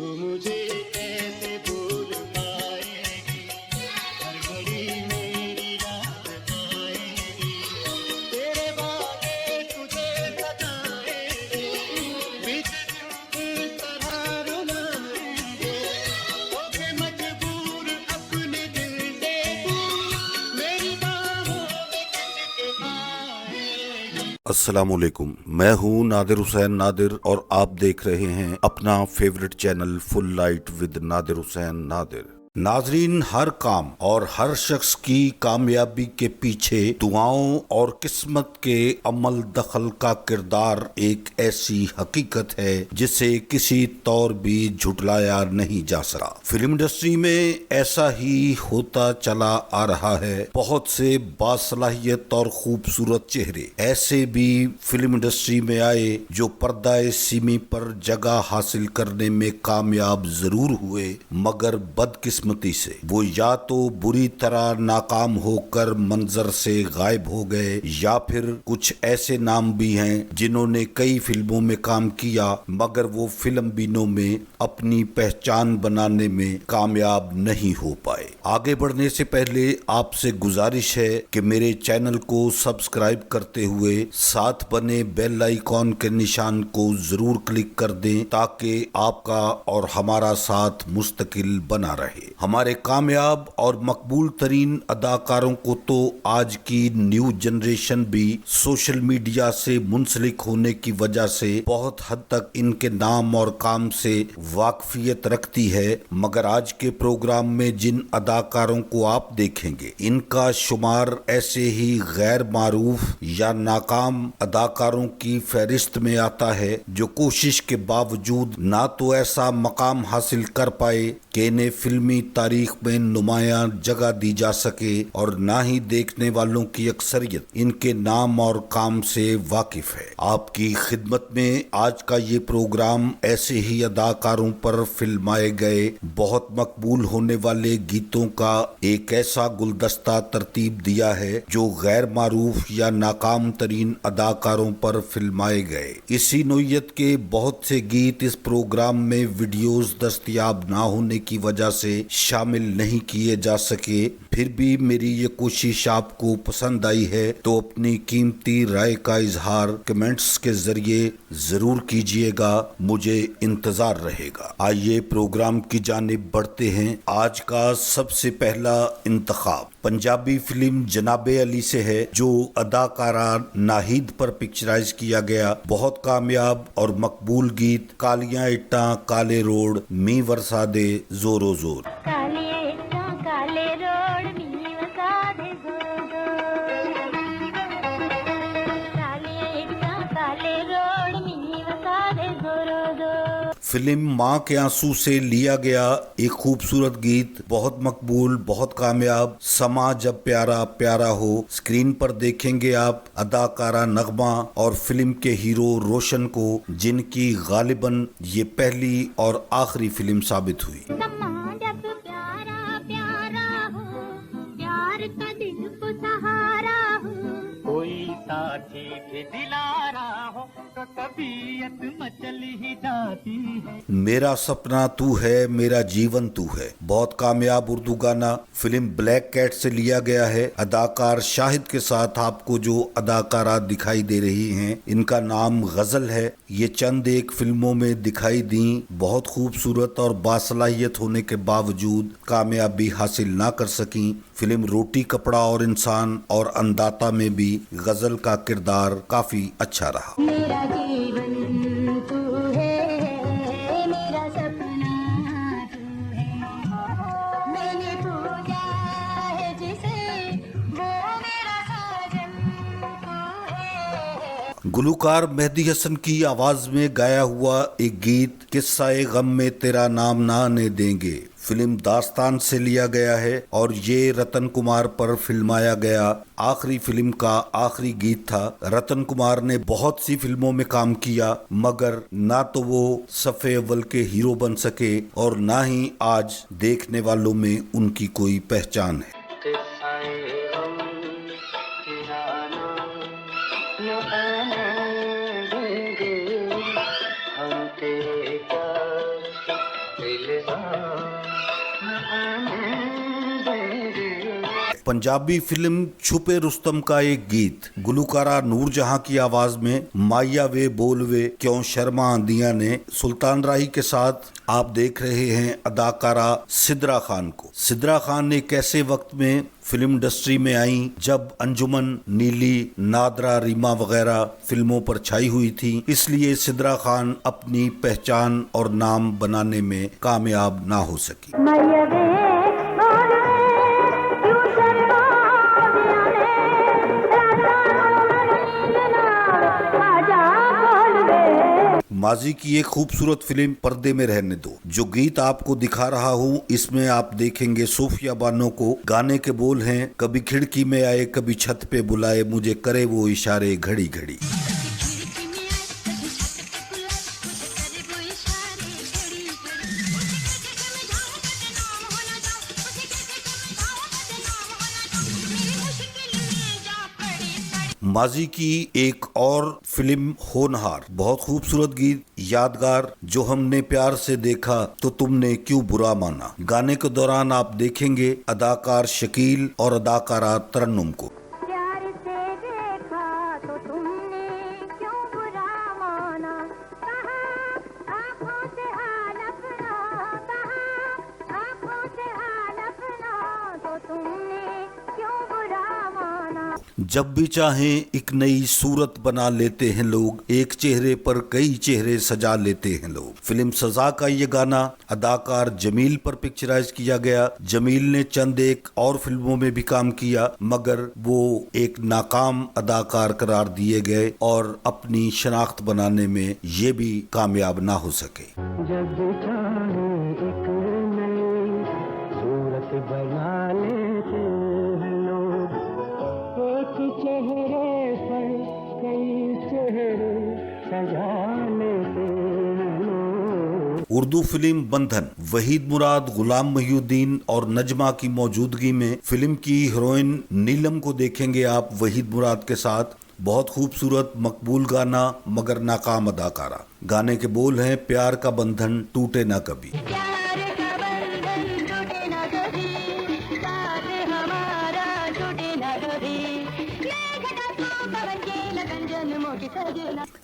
तू मुझे कैसे भूल पाएगी, हर घड़ी मेरी याद आएगी, तेरे वादे तुझे सताएंगे, बीच दिन इस तरह रुलाएंगे, होके मजबूर अपने दिल से तू मेरी बाहों में खिंच के आएगी। अस्सलामुअलैकुम, मैं हूँ नादिर हुसैन नादिर और आप देख रहे हैं अपना favourite channel full light with Nadir Hussain Nadir. नाजरीन, हर काम और हर शख्स की कामयाबी के पीछे दुआओं और किस्मत के अमल दखल का किरदार एक ऐसी हकीकत है जिसे किसी तौर भी झुटलाया नहीं जा सकता। फिल्म इंडस्ट्री में ऐसा ही होता चला आ रहा है। बहुत से बासलाहियत और खूबसूरत चेहरे ऐसे भी फिल्म इंडस्ट्री में आए जो पर्दाए सीमी पर जगह हासिल करने में कामयाब जरूर हुए, मगर बदकिस्मती से वो या तो बुरी तरह नाकाम होकर मंजर से गायब हो गए, या फिर कुछ ऐसे नाम भी हैं जिन्होंने कई फिल्मों में काम किया मगर वो फिल्म बीनों में अपनी पहचान बनाने में कामयाब नहीं हो पाए। आगे बढ़ने से पहले आपसे गुजारिश है कि मेरे चैनल को सब्सक्राइब करते हुए साथ बने बेल आइकॉन के निशान को जरूर क्लिक कर दें ताकि आपका और हमारा साथ मुस्तकिल बना रहे। हमारे कामयाब और मकबूल तरीन अदाकारों को तो आज की न्यू जनरेशन भी सोशल मीडिया से मुंसलिक होने की वजह से बहुत हद तक इनके नाम और काम से वाकफियत रखती है, मगर आज के प्रोग्राम में जिन अदाकारों को आप देखेंगे इनका शुमार ऐसे ही गैर मारूफ या नाकाम अदाकारों की फहरिस्त में आता है जो कोशिश के बावजूद ना तो ऐसा मकाम हासिल कर पाए कि इन्हें फिल्मी तारीख में नुमायां जगह दी जा सके और ना ही देखने वालों की अक्सरियत इनके नाम और काम से वाकिफ है। आपकी खिदमत में आज का ये प्रोग्राम ऐसे ही अदाकारों पर फिल्माए गए बहुत मकबूल होने वाले गीतों का एक ऐसा गुलदस्ता तरतीब दिया है जो गैर मारूफ या नाकाम तरीन अदाकारों पर फिल्माए गए। इसी नोयत के बहुत से गीत इस प्रोग्राम में वीडियोस दस्तयाब ना होने की वजह से शामिल नहीं किए जा सके। फिर भी मेरी ये कोशिश आपको पसंद आई है तो अपनी कीमती राय का इजहार कमेंट्स के जरिए जरूर कीजिएगा, मुझे इंतजार रहेगा। आइए प्रोग्राम की जानिब बढ़ते हैं। आज का सबसे पहला इंतखाब पंजाबी फिल्म जनाबे अली से है जो अदाकारा नाहिद पर पिक्चराइज किया गया बहुत कामयाब और मकबूल गीत कालियां इट्टां काले रोड मी वरसा दे जोरो जोर। फिल्म माँ के आंसू से लिया गया एक खूबसूरत गीत, बहुत मकबूल, बहुत कामयाब। समा जब प्यारा प्यारा हो। स्क्रीन पर देखेंगे आप अदाकारा नगमा और फिल्म के हीरो रोशन को, जिनकी गालिबन ये पहली और आखिरी फिल्म साबित हुई। कोई साथी भी दिलारा हो तो तबीयत मचल ही जाती है। मेरा सपना तू है मेरा जीवन तू है, बहुत कामयाब उर्दू गाना फिल्म ब्लैक कैट से लिया गया है। अदाकार शाहिद के साथ आपको जो अदाकारा दिखाई दे रही हैं इनका नाम गजल है। ये चंद एक फिल्मों में दिखाई दी, बहुत खूबसूरत और बासलाहियत होने के बावजूद कामयाबी हासिल ना कर सकी। फिल्म रोटी कपड़ा और इंसान और अंदाता में भी गजल का किरदार काफी अच्छा रहा। मेरा जीवन तू है, मेरा सपना तू है, मैंने पूजा है जिसे वो मेरा साजन तू है। गुलूकार मेहदी हसन की आवाज में गाया हुआ एक गीत किस्सा-ए गम में तेरा नाम ना आने देंगे फिल्म दास्तान से लिया गया है और ये रतन कुमार पर फिल्माया गया आखिरी फिल्म का आखिरी गीत था। रतन कुमार ने बहुत सी फिल्मों में काम किया मगर ना तो वो सफ़े अव्वल के हीरो बन सके और ना ही आज देखने वालों में उनकी कोई पहचान है। पंजाबी फिल्म छुपे रुस्तम का एक गीत गुलकारा नूरजहां की आवाज में माया वे बोल वे क्यों शर्मा आंदिया ने सुल्तान राही के साथ आप देख रहे हैं अदाकारा सिद्रा खान को। सिद्रा खान एक ऐसे वक्त में फिल्म इंडस्ट्री में आई जब अंजुमन, नीली, नादरा, रीमा वगैरह फिल्मों पर छाई हुई थी, इसलिए सिद्रा खान अपनी पहचान और नाम बनाने में कामयाब ना हो सकी। माजी की एक खूबसूरत फिल्म पर्दे में रहने दो। जो गीत आपको दिखा रहा हूँ इसमें आप देखेंगे सूफिया बानो को। गाने के बोल हैं, कभी खिड़की में आए कभी छत पे बुलाए, मुझे करे वो इशारे घड़ी घड़ी। माजी की एक और फिल्म होनहार, बहुत खूबसूरत गीत यादगार, जो हमने प्यार से देखा तो तुमने क्यों बुरा माना। गाने के दौरान आप देखेंगे अदाकार शकील और अदाकारा तरन्नुम को। जब भी चाहें एक नई सूरत बना लेते हैं लोग, एक चेहरे पर कई चेहरे सजा लेते हैं लोग। फिल्म सजा का ये गाना अदाकार जमील पर पिक्चराइज किया गया। जमील ने चंद एक और फिल्मों में भी काम किया, मगर वो एक नाकाम अदाकार करार दिए गए और अपनी शनाख्त बनाने में ये भी कामयाब ना हो सके। जब चाहे एक नई सूरत बना लेते हैं लोग, एक चेहरे पर कई चेहरे सजा लेते हैं लोग। उर्दू फिल्म बंधन, वहीद मुराद, गुलाम मोहिउद्दीन और नजमा की मौजूदगी में फिल्म की हीरोइन नीलम को देखेंगे आप वहीद मुराद के साथ। बहुत खूबसूरत मकबूल गाना मगर नाकाम अदाकारा। गाने के बोल हैं, प्यार का बंधन टूटे ना कभी।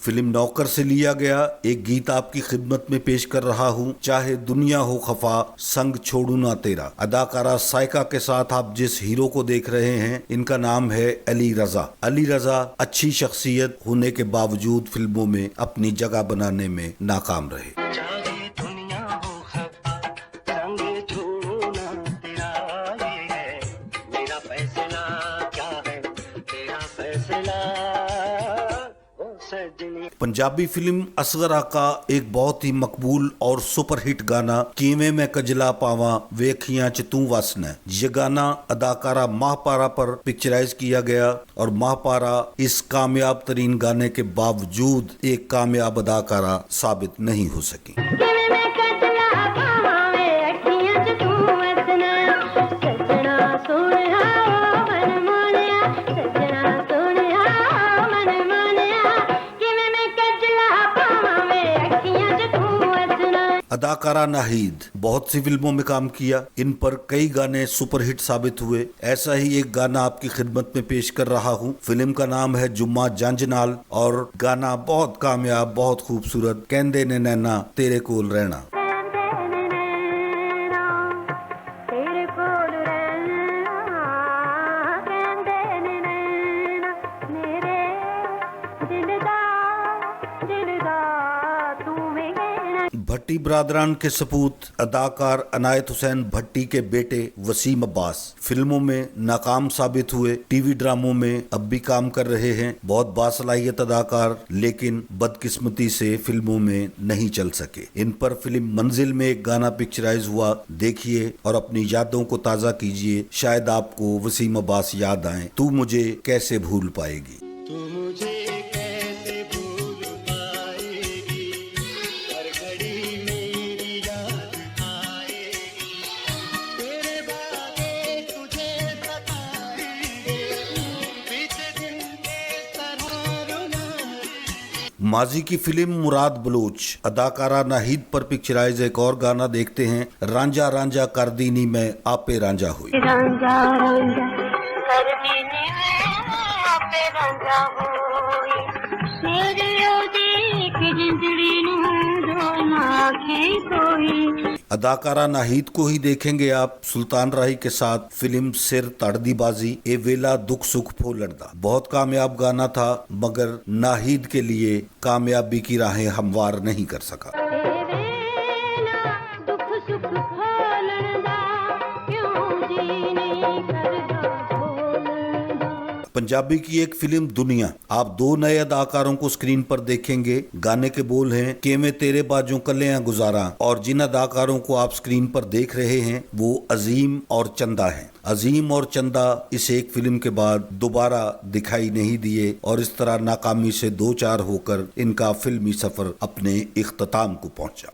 फिल्म नौकर से लिया गया एक गीत आपकी खिदमत में पेश कर रहा हूँ, चाहे दुनिया हो खफा संग छोड़ू ना तेरा। अदाकारा साइका के साथ आप जिस हीरो को देख रहे हैं, इनका नाम है अली रजा। अली रजा अच्छी शख्सियत होने के बावजूद फिल्मों में अपनी जगह बनाने में नाकाम रहे। पंजाबी फिल्म असगर आका एक बहुत ही मकबूल और सुपरहिट गाना किवें मैं कजला पावा वेखियां च तू वसना। ये गाना अदाकारा महापारा पर पिक्चराइज किया गया और महापारा इस कामयाब तरीन गाने के बावजूद एक कामयाब अदाकारा साबित नहीं हो सकी। अदाकारा नाहिद बहुत सी फिल्मों में काम किया, इन पर कई गाने सुपरहिट साबित हुए। ऐसा ही एक गाना आपकी खिदमत में पेश कर रहा हूँ। फिल्म का नाम है जुम्मा जंज नाल और गाना बहुत कामयाब, बहुत खूबसूरत, कहंदे ने नैना तेरे कोल रहना। भट्टी बरादरान के सपूत अदाकार अनायत हुसैन भट्टी के बेटे वसीम अब्बास फिल्मों में नाकाम साबित हुए, टीवी ड्रामों में अब भी काम कर रहे हैं। बहुत बासलाहियत अदाकार, लेकिन बदकिस्मती से फिल्मों में नहीं चल सके। इन पर फिल्म मंजिल में एक गाना पिक्चराइज हुआ, देखिए और अपनी यादों को ताज़ा कीजिए। शायद आपको वसीम अब्बास याद आए। तू मुझे कैसे भूल पाएगी। माजी की फिल्म मुराद बलोच अदाकारा नाहिद पर पिक्चराइज एक और गाना देखते हैं। रांझा रांझा कर दीनी में आपे रांझा हुई। रांझा रांझा कर दीनी में आपे रांझा होई, मेरी ओदी की जिंदड़ी नूं दो आंखें कोई। अदाकारा नाहिद को ही देखेंगे आप सुल्तान राही के साथ फिल्म सिर तड़दी बाजी ए वेला दुख सुख फोलड़दा। बहुत कामयाब गाना था मगर नाहिद के लिए कामयाबी की राहें हमवार नहीं कर सका। दुख सुख फोलड़दा क्यों जी नहीं करदा फोलड़दा। पंजाबी की एक फिल्म दुनिया, आप दो नए अदाकारों को स्क्रीन पर देखेंगे। गाने के बोल हैं के मैं तेरे बाजों कलियां गुजारा, और जिन अदाकारों को आप स्क्रीन पर देख रहे हैं वो अजीम और चंदा हैं। अजीम और चंदा इस एक फिल्म के बाद दोबारा दिखाई नहीं दिए और इस तरह नाकामी से दो चार होकर इनका फिल्मी सफर अपने इख्तिताम को पहुंचा।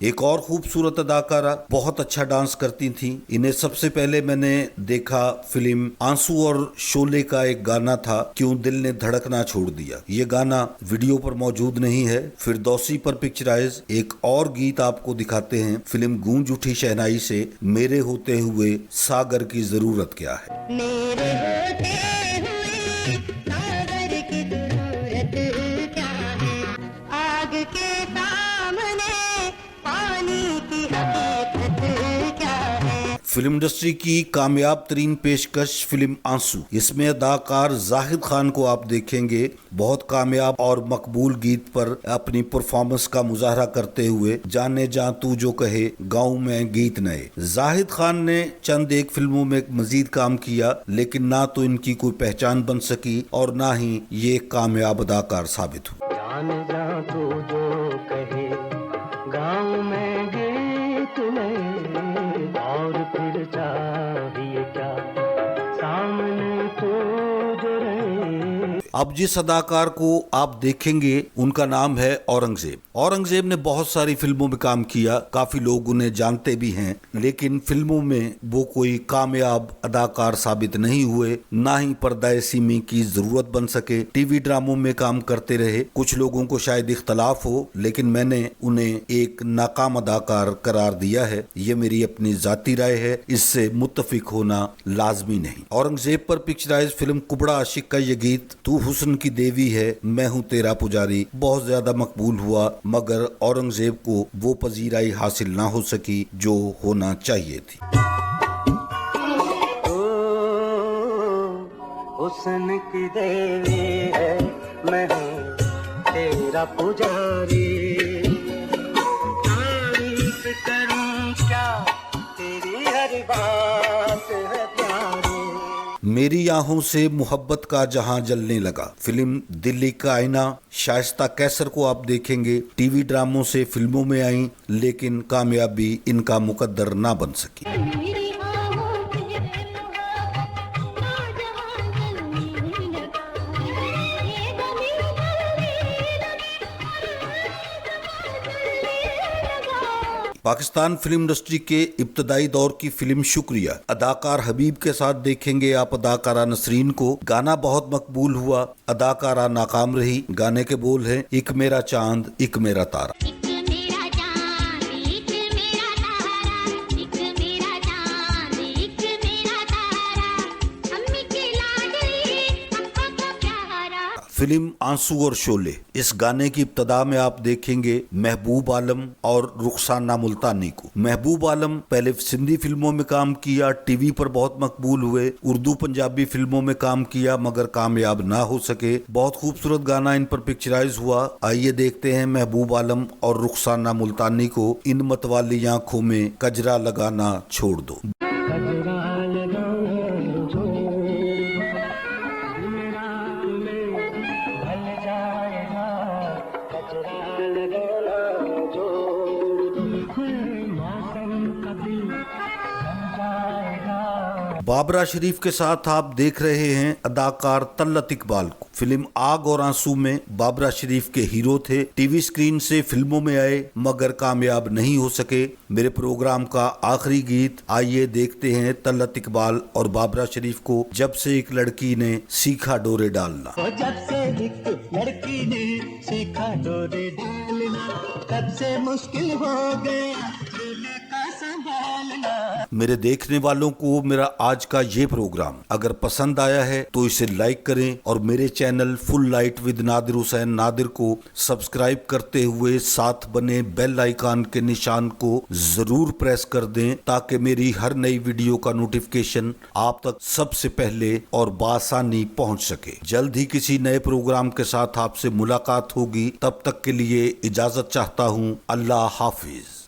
एक और खूबसूरत अदाकारा बहुत अच्छा डांस करती थी। इन्हें सबसे पहले मैंने देखा फिल्म आंसू और शोले का एक गाना था क्यों दिल ने धड़कना छोड़ दिया। ये गाना वीडियो पर मौजूद नहीं है। फिरदौसी पर पिक्चराइज एक और गीत आपको दिखाते हैं फिल्म गूंज उठी शहनाई से, मेरे होते हुए सागर की जरूरत क्या है। मेरे होते हुए सागर की जरूरत क्या है, आग के सामने पानी की हकीकत क्या है। फिल्म इंडस्ट्री की कामयाब तरीन पेशकश फिल्म आंसू, इसमें अदाकार जाहिद खान को आप देखेंगे बहुत कामयाब और मकबूल गीत पर अपनी परफॉर्मेंस का मुजाहरा करते हुए जाने जा तू जो कहे गाँव में गीत नए। जाहिद खान ने चंद एक फिल्मों में मजीद काम किया लेकिन ना तो इनकी कोई पहचान बन सकी और ना ही ये कामयाब अदाकार साबित हुए। जाने जा तू जो कहे गाँव में गीत नए, और फिर चाहिए क्या सामने तो जो रहे। अब जिस अदाकार को आप देखेंगे उनका नाम है औरंगजेब। औरंगजेब ने बहुत सारी फिल्मों में काम किया, काफी लोग उन्हें जानते भी हैं, लेकिन फिल्मों में वो कोई कामयाब अदाकार साबित नहीं हुए, ना ही पर्दाए सीमी की जरूरत बन सके। टीवी ड्रामों में काम करते रहे। कुछ लोगों को शायद इख्तलाफ हो लेकिन मैंने उन्हें एक नाकाम अदाकार करार दिया है। ये मेरी अपनी जाती राय है, इससे मुत्तफिक होना लाजमी नहीं। औरंगजेब पर पिक्चराइज फिल्म कुबड़ा आशिक का ये गीत तू हुस्न की देवी है मैं हूँ तेरा पुजारी बहुत ज्यादा मकबूल हुआ मगर औरंगजेब को वो पजीराई हासिल ना हो सकी जो होना चाहिए थी। हुस्न की देवी है मैं हूँ तेरा पुजारी, तारीफ करूँ क्या तेरी हर बात है प्यारी। मेरी आहों से मोहब्बत का जहां जलने लगा फिल्म दिल्ली का आईना, शाइस्ता कैसर को आप देखेंगे टीवी ड्रामों से फिल्मों में आई लेकिन कामयाबी इनका मुकद्दर ना बन सकी। पाकिस्तान फिल्म इंडस्ट्री के इब्तदाई दौर की फिल्म शुक्रिया, अदाकार हबीब के साथ देखेंगे आप अदाकारा नसरीन को। गाना बहुत मकबूल हुआ, अदाकारा नाकाम रही। गाने के बोल हैं एक मेरा चांद एक मेरा तारा। फिल्म आंसू और शोले, इस गाने की इब्तदा में आप देखेंगे महबूब आलम और रुखसाना मुल्तानी को। महबूब आलम पहले सिंधी फिल्मों में काम किया, टीवी पर बहुत मकबूल हुए, उर्दू पंजाबी फिल्मों में काम किया मगर कामयाब ना हो सके। बहुत खूबसूरत गाना इन पर पिक्चराइज हुआ। आइए देखते हैं महबूब आलम और रुखसाना मुल्तानी को इन मतवाली आंखों में कजरा लगाना छोड़ दो। बाबरा शरीफ के साथ आप देख रहे हैं अदाकार तलत इकबाल को। फिल्म आग और आंसू में बाबरा शरीफ के हीरो थे। टीवी स्क्रीन से फिल्मों में आए मगर कामयाब नहीं हो सके। मेरे प्रोग्राम का आखिरी गीत, आइए देखते हैं तलत इकबाल और बाबरा शरीफ को जब से एक लड़की ने सीखा डोरे डालना। जब से एक लड़की ने सीखा डोरे डालना, तब से मुश्किल हो गया चूल्हे का संभालना। मेरे देखने वालों को मेरा आज का ये प्रोग्राम अगर पसंद आया है तो इसे लाइक करें और मेरे channel full light with Nadir Hussain Nadir को सब्सक्राइब करते हुए साथ बने बेल आइकन के निशान को जरूर प्रेस कर दें ताकि मेरी हर नई वीडियो का नोटिफिकेशन आप तक सबसे पहले और बासानी पहुंच सके। जल्द ही किसी नए प्रोग्राम के साथ आपसे मुलाकात होगी। तब तक के लिए इजाजत चाहता हूं। अल्लाह हाफिज।